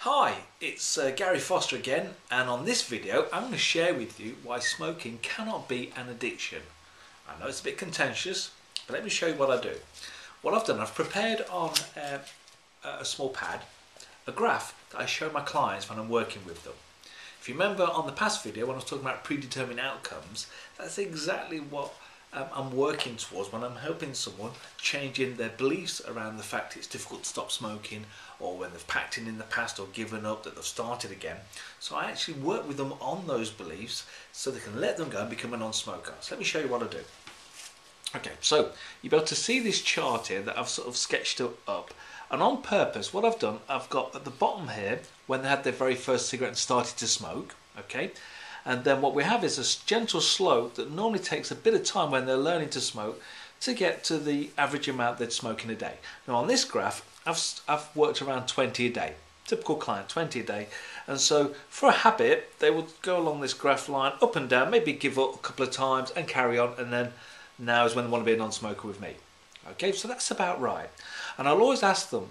Hi, it's Gary Foster again, and on this video I'm going to share with you why smoking cannot be an addiction. I know it's a bit contentious, but let me show you what I do. What I've done, I've prepared on a small pad a graph that I show my clients when I'm working with them. If you remember on the past video when I was talking about predetermined outcomes, that's exactly what I'm working towards when I'm helping someone changing their beliefs around the fact it's difficult to stop smoking, or when they've packed in the past or given up that they've started again. So I actually work with them on those beliefs so they can let them go and become a non-smoker. So let me show you what I do. Okay, so you'll be able to see this chart here that I've sort of sketched up. And on purpose, what I've done, I've got at the bottom here when they had their very first cigarette and started to smoke, okay? And then what we have is a gentle slope that normally takes a bit of time when they're learning to smoke to get to the average amount they'd smoke in a day. Now on this graph, I've worked around 20 a day. Typical client, 20 a day. And so for a habit, they would go along this graph line up and down, maybe give up a couple of times and carry on, and then now is when they want to be a non-smoker with me. Okay, so that's about right. And I'll always ask them,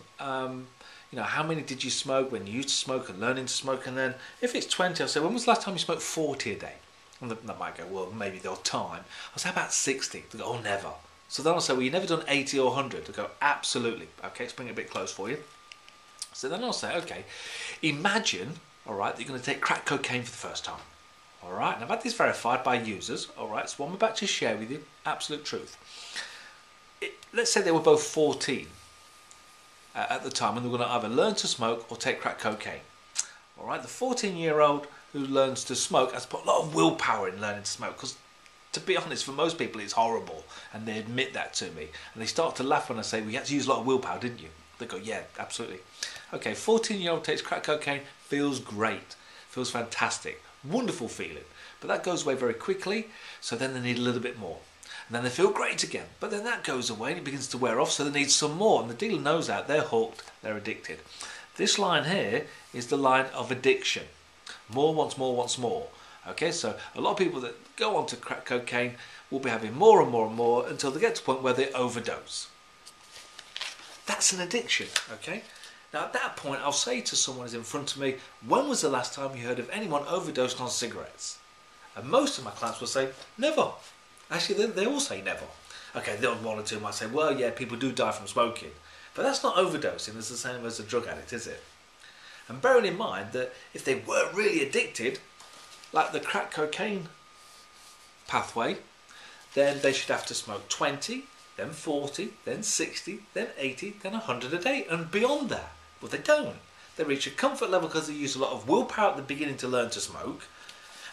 you know, how many did you smoke when you used to smoke and learning to smoke? And then if it's 20, I'll say, when was the last time you smoked 40 a day? And they might go, well, maybe the odd time. I'll say, about 60. They go, oh, never. So then I'll say, well, you've never done 80 or 100. They go, absolutely. Okay, let's bring it a bit close for you. So then I'll say, okay, imagine, all right, that you're going to take crack cocaine for the first time. All right, and I've had this verified by users. All right, so what I'm about to share with you, absolute truth. Let's say they were both 14 at the time, and they're going to either learn to smoke or take crack cocaine. All right, the 14-year-old who learns to smoke has put a lot of willpower in learning to smoke, because to be honest, for most people it's horrible, and they admit that to me, and they start to laugh when I say, well, you had to use a lot of willpower, didn't you? They go, yeah, absolutely. Okay, 14-year-old takes crack cocaine, feels great, feels fantastic, wonderful feeling, but that goes away very quickly, so then they need a little bit more. And then they feel great again, but then that goes away and it begins to wear off, so they need some more, and the dealer knows that, they're hooked, they're addicted. This line here is the line of addiction. More wants more wants more. Okay, so a lot of people that go on to crack cocaine will be having more and more and more until they get to a point where they overdose. That's an addiction, okay? Now at that point I'll say to someone who's in front of me, when was the last time you heard of anyone overdosed on cigarettes? And most of my clients will say, never. Actually, they all say never. Okay, the odd one or two might say, well, yeah, people do die from smoking. But that's not overdosing. It's the same as a drug addict, is it? And bearing in mind that if they were really addicted, like the crack cocaine pathway, then they should have to smoke 20, then 40, then 60, then 80, then 100 a day, and beyond that. Well, they don't. They reach a comfort level because they use a lot of willpower at the beginning to learn to smoke.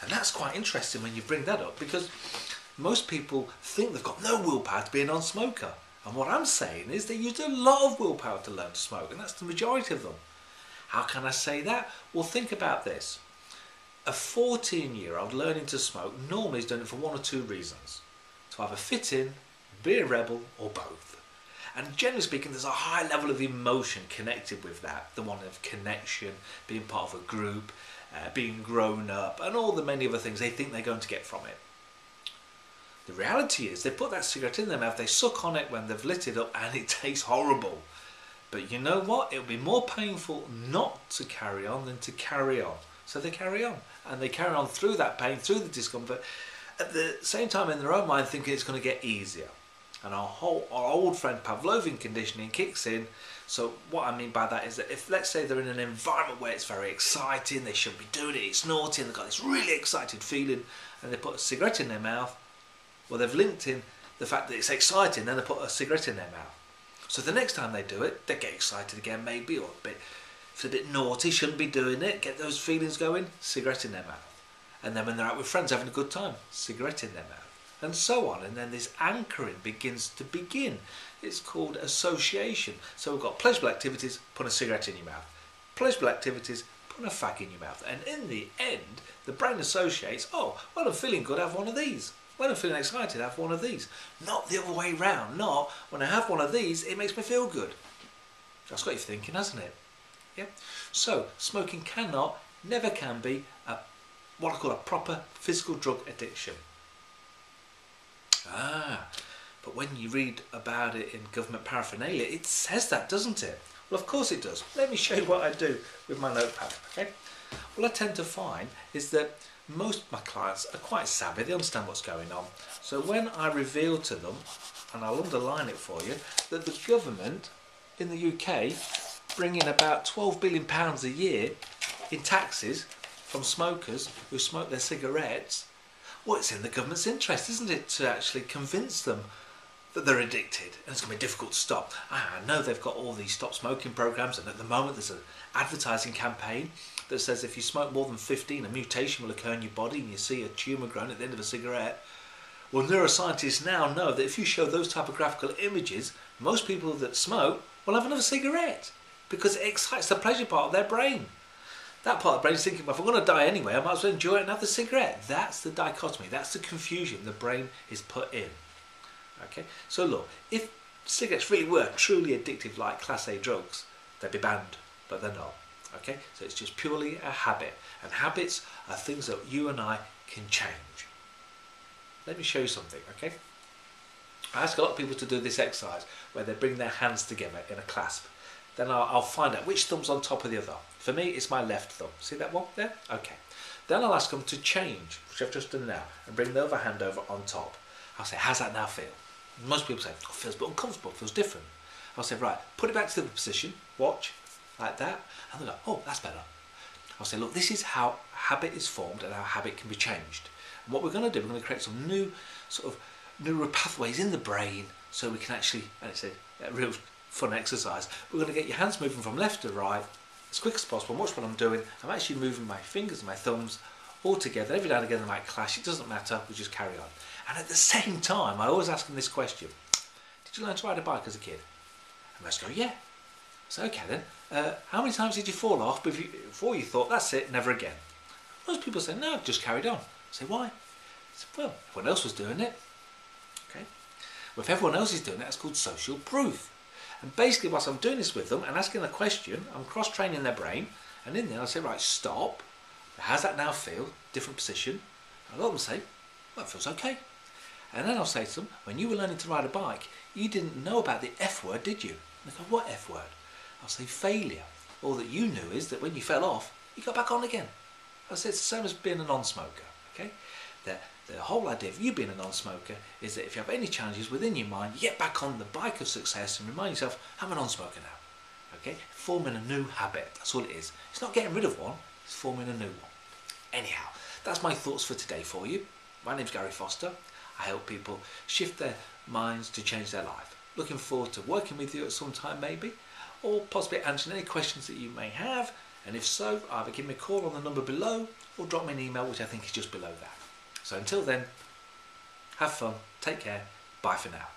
And that's quite interesting when you bring that up, because most people think they've got no willpower to be a non-smoker. And what I'm saying is they used a lot of willpower to learn to smoke, and that's the majority of them. How can I say that? Well, think about this. A 14-year-old learning to smoke normally is doing it for one or two reasons. To either fit in, be a rebel, or both. And generally speaking, there's a high level of emotion connected with that. The one of connection, being part of a group, being grown up, and all the many other things they think they're going to get from it. The reality is they put that cigarette in their mouth, they suck on it when they've lit it up, and it tastes horrible. But you know what? It'll be more painful not to carry on than to carry on. So they carry on. And they carry on through that pain, through the discomfort, at the same time in their own mind thinking it's going to get easier. And our old friend Pavlovian conditioning kicks in. So what I mean by that is that if, let's say, they're in an environment where it's very exciting, they shouldn't be doing it, it's naughty, and they've got this really excited feeling, and they put a cigarette in their mouth, well, they've linked in the fact that it's exciting, then they put a cigarette in their mouth. So the next time they do it, they get excited again maybe, or if they're a bit naughty, shouldn't be doing it, get those feelings going, cigarette in their mouth. And then when they're out with friends having a good time, cigarette in their mouth. And so on, and then this anchoring begins to begin. It's called association. So we've got pleasurable activities, put a cigarette in your mouth. Pleasurable activities, put a fag in your mouth. And in the end, the brain associates, oh, well, I'm feeling good, have one of these. When I'm feeling excited, have one of these. Not the other way round. Not when I have one of these, it makes me feel good. That's got you thinking, hasn't it? Yeah. So smoking cannot, never can be what I call a proper physical drug addiction. But when you read about it in government paraphernalia, it says that, doesn't it? Well, of course it does. Let me show you what I do with my notepad, okay? What I tend to find is that most of my clients are quite savvy, they understand what's going on. So when I reveal to them, and I'll underline it for you, that the government in the UK bring in about £12 billion a year in taxes from smokers who smoke their cigarettes, well, it's in the government's interest, isn't it, to actually convince them that they're addicted, and it's going to be difficult to stop. I know they've got all these stop smoking programs, and at the moment there's an advertising campaign that says if you smoke more than 15, a mutation will occur in your body and you see a tumour growing at the end of a cigarette. Well, neuroscientists now know that if you show those type of graphical images, most people that smoke will have another cigarette because it excites the pleasure part of their brain. That part of the brain is thinking, well, if I'm going to die anyway, I might as well enjoy it and have the cigarette. That's the dichotomy, that's the confusion the brain is put in. Okay, so look, if cigarettes really were truly addictive like Class A drugs, they'd be banned, but they're not. Okay, so it's just purely a habit, and habits are things that you and I can change. Let me show you something, okay? I ask a lot of people to do this exercise where they bring their hands together in a clasp. Then I'll find out which thumb's on top of the other. For me, it's my left thumb. See that one there? Okay. Then I'll ask them to change, which I've just done now, and bring the other hand over on top. I'll say, how's that now feel? Most people say, oh, it feels a bit uncomfortable, it feels different. I'll say, right, put it back to the other position, watch, like that, and they'll go, oh, that's better. I'll say, look, this is how habit is formed and how habit can be changed. And what we're going to do, we're going to create some new sort of neural pathways in the brain so we can actually, and it's a real fun exercise, we're going to get your hands moving from left to right as quick as possible. And watch what I'm doing. I'm actually moving my fingers and my thumbs all together. Every now and again they might clash, it doesn't matter, we just carry on. And at the same time, I always ask them this question: did you learn to ride a bike as a kid? And most go, yeah. So okay then, how many times did you fall off before you thought, that's it, never again? Most people say, no, just carried on. I say, why? I say, well, everyone else was doing it. Okay. Well, if everyone else is doing it, that's called social proof. And basically, whilst I'm doing this with them and asking a question, I'm cross-training their brain, and in there I say, right, stop. How's that now feel? Different position. And a lot of them say, well, it feels okay. And then I'll say to them, when you were learning to ride a bike, you didn't know about the F word, did you? And they go, what F word? I'll say failure. All that you knew is that when you fell off, you got back on again. I say it's the same as being a non-smoker. Okay? The whole idea of you being a non-smoker is that if you have any challenges within your mind, you get back on the bike of success and remind yourself, I'm a non-smoker now. Okay? Forming a new habit. That's all it is. It's not getting rid of one, it's forming a new one. Anyhow, that's my thoughts for today for you. My name's Gary Foster. I help people shift their minds to change their life. Looking forward to working with you at some time maybe, or possibly answering any questions that you may have, and if so, either give me a call on the number below or drop me an email, which I think is just below that. So until then, have fun, take care, bye for now.